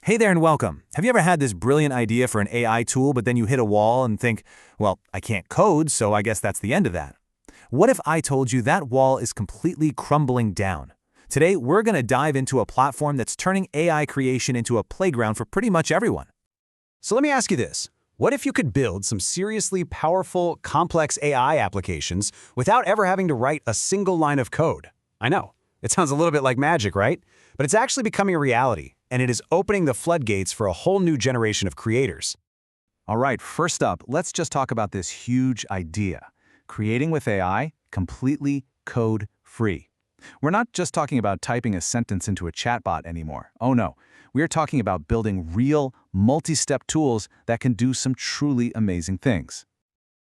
Hey there and welcome. Have you ever had this brilliant idea for an AI tool, but then you hit a wall and think, well, I can't code, so I guess that's the end of that? What if I told you that wall is completely crumbling down? Today, we're going to dive into a platform that's turning AI creation into a playground for pretty much everyone. So let me ask you this. What if you could build some seriously powerful, complex AI applications without ever having to write a single line of code? I know, it sounds a little bit like magic, right? But it's actually becoming a reality, and it is opening the floodgates for a whole new generation of creators. All right, first up, let's just talk about this huge idea. Creating with AI, completely code-free. We're not just talking about typing a sentence into a chatbot anymore. Oh no, we're talking about building real, multi-step tools that can do some truly amazing things.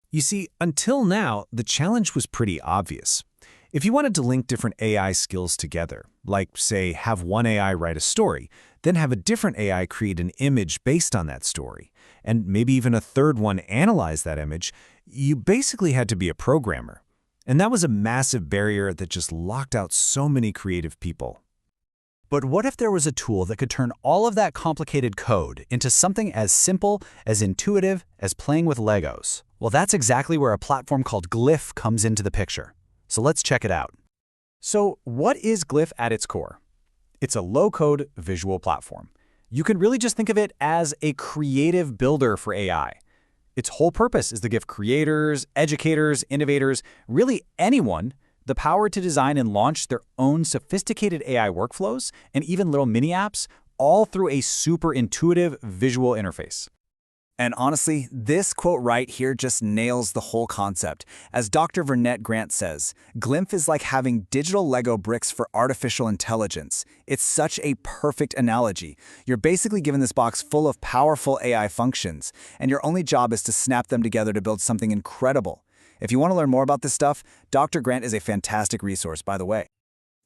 You see, until now, the challenge was pretty obvious. If you wanted to link different AI skills together, like, say, have one AI write a story, then have a different AI create an image based on that story, and maybe even a third one analyze that image, you basically had to be a programmer. And that was a massive barrier that just locked out so many creative people. But what if there was a tool that could turn all of that complicated code into something as simple, as intuitive, as playing with Legos? Well, that's exactly where a platform called Glif comes into the picture. So let's check it out. So what is Glif at its core? It's a low-code visual platform. You can really just think of it as a creative builder for AI. Its whole purpose is to give creators, educators, innovators, really anyone, the power to design and launch their own sophisticated AI workflows and even little mini apps, all through a super intuitive visual interface. And honestly, this quote right here just nails the whole concept. As Dr. Vernette Grant says, Glif is like having digital Lego bricks for artificial intelligence. It's such a perfect analogy. You're basically given this box full of powerful AI functions, and your only job is to snap them together to build something incredible. If you want to learn more about this stuff, Dr. Grant is a fantastic resource, by the way.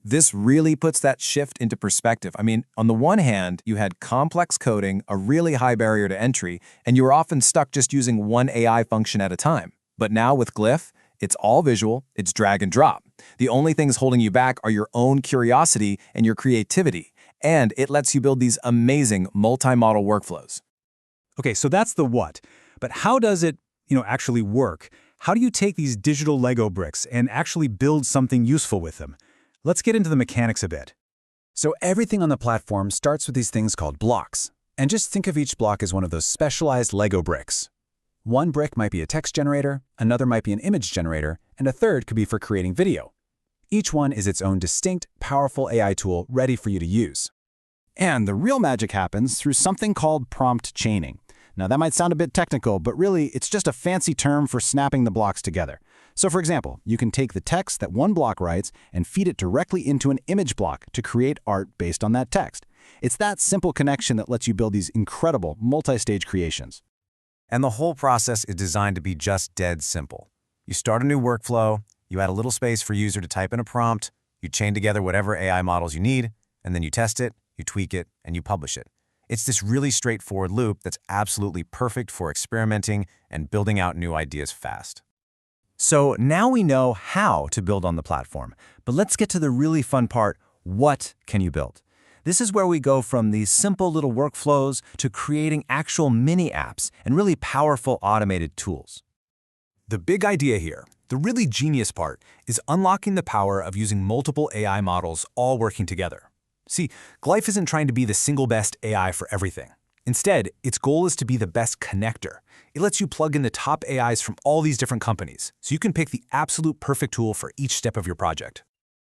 This really puts that shift into perspective. I mean, on the one hand, you had complex coding, a really high barrier to entry, and you were often stuck just using one AI function at a time. But now with Glif, it's all visual, it's drag and drop. The only things holding you back are your own curiosity and your creativity, and it lets you build these amazing multi-model workflows. Okay, so that's the what. But how does it, actually work? How do you take these digital Lego bricks and actually build something useful with them? Let's get into the mechanics a bit. So everything on the platform starts with these things called blocks. And just think of each block as one of those specialized Lego bricks. One brick might be a text generator, another might be an image generator, and a third could be for creating video. Each one is its own distinct, powerful AI tool ready for you to use. And the real magic happens through something called prompt chaining. Now that might sound a bit technical, but really it's just a fancy term for snapping the blocks together. So for example, you can take the text that one block writes and feed it directly into an image block to create art based on that text. It's that simple connection that lets you build these incredible multi-stage creations. And the whole process is designed to be just dead simple. You start a new workflow, you add a little space for user to type in a prompt, you chain together whatever AI models you need, and then you test it, you tweak it, and you publish it. It's this really straightforward loop that's absolutely perfect for experimenting and building out new ideas fast. So now we know how to build on the platform, but let's get to the really fun part. What can you build? This is where we go from these simple little workflows to creating actual mini apps and really powerful automated tools. The big idea here, the really genius part, is unlocking the power of using multiple AI models all working together. See, Glif isn't trying to be the single best AI for everything. Instead, its goal is to be the best connector. It lets you plug in the top AIs from all these different companies, so you can pick the absolute perfect tool for each step of your project.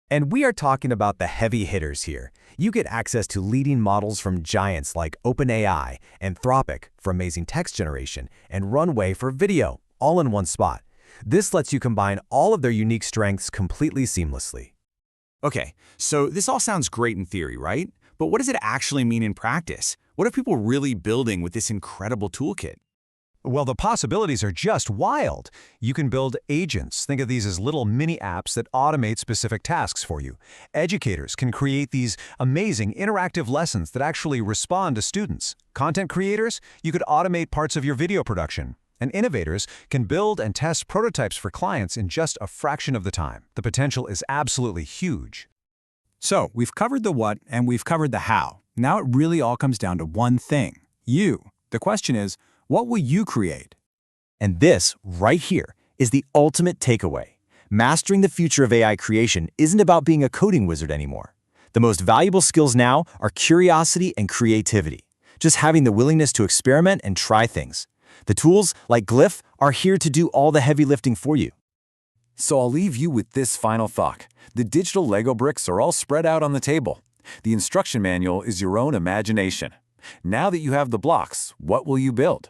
And we are talking about the heavy hitters here. You get access to leading models from giants like OpenAI, Anthropic for amazing text generation, and Runway for video, all in one spot. This lets you combine all of their unique strengths completely seamlessly. Okay, so this all sounds great in theory, right? But what does it actually mean in practice? What are people really building with this incredible toolkit? Well, the possibilities are just wild. You can build agents. Think of these as little mini apps that automate specific tasks for you. Educators can create these amazing interactive lessons that actually respond to students. Content creators, you could automate parts of your video production. And innovators can build and test prototypes for clients in just a fraction of the time. The potential is absolutely huge. So we've covered the what and we've covered the how. Now it really all comes down to one thing: you. The question is, what will you create? And this, right here, is the ultimate takeaway. Mastering the future of AI creation isn't about being a coding wizard anymore. The most valuable skills now are curiosity and creativity. Just having the willingness to experiment and try things. The tools, like Glif, are here to do all the heavy lifting for you. So I'll leave you with this final thought. The digital Lego bricks are all spread out on the table. The instruction manual is your own imagination. Now that you have the blocks, what will you build?